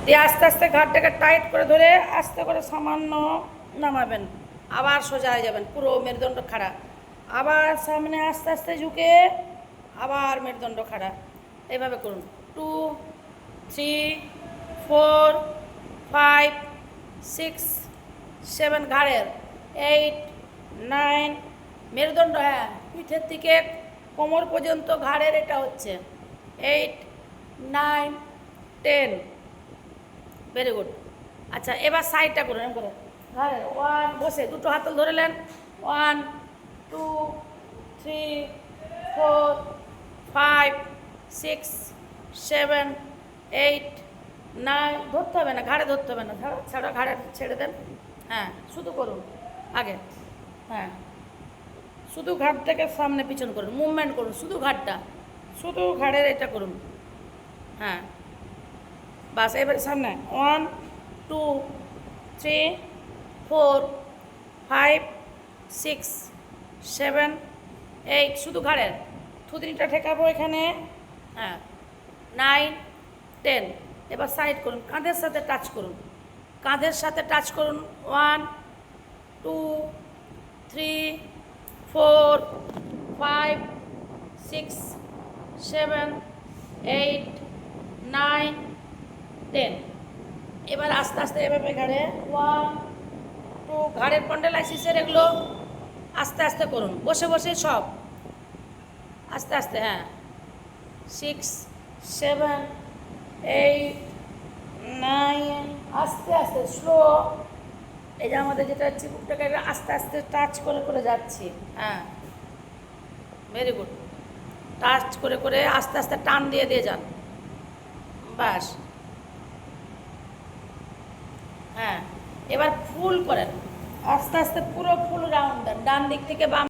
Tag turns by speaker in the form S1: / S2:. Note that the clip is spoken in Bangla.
S1: দিয়ে আস্তে আস্তে ঘাটটাকে টাইট করে ধরে আস্তে করে সামান্য নামাবেন, আবার সোজা হয়ে যাবেন, পুরো মেরুদণ্ড খাড়া। আবার সামনে আস্তে আস্তে ঝুঁকে আবার মেরুদণ্ড খাড়া। এইভাবে করুন। 2 3 4 5 6 7 ঘাড়ের, 8 9 মেরুদণ্ড, হ্যাঁ পিঠের থেকে কোমর পর্যন্ত ঘাড়ের এটা হচ্ছে 8 9 10। Very good. আচ্ছা এবার সাইডটা করুন এরকম করে ঘাড়ের 1 বসে দুটো হাতল ধরেলেন, 1 2 3 4 5 6 7 8 9। ধরতে হবে না, ঘাড়ে ধরতে হবে না, ছাড়া ঘাড়ে ছেড়ে দেন। হ্যাঁ শুধু করুন আগে, হ্যাঁ শুধু ঘাড়টাকে সামনে পিছন করুন, মুভমেন্ট করুন, শুধু ঘাড়টা, শুধু ঘাড়ের এটা করুন। হ্যাঁ বাস এবারে সামনে 1 2 3 4 5 6 7 8, শুধু ঘাড়ের, থুতনিটা ঠেকাবো এখানে। হ্যাঁ 9 10। এবার সাইড করুন, কাঁধের সাথে টাচ করুন, কাঁধের সাথে টাচ করুন। 1 2 3 4 5 6 7 8 9 10। এবার আস্তে আস্তে এভাবে ঘাড়ে 1 2, ঘাড়ের স্পন্ডাইলাইসিসের এগুলো আস্তে আস্তে করুন, বসে বসে সব আস্তে আস্তে। হ্যাঁ 6 7 8 9, আস্তে আস্তে স্লো। এই যে আমাদের যেটা চিবুকটাকে আস্তে আস্তে টাচ করে করে যাচ্ছি। হ্যাঁ ভেরি গুড। টাচ করে করে আস্তে আস্তে টান দিয়ে দিয়ে যান, বাস। হ্যাঁ এবার ফুল করেন, আস্তে আস্তে পুরো ফুল রাউন্ড দেন, ডান দিক থেকে বাম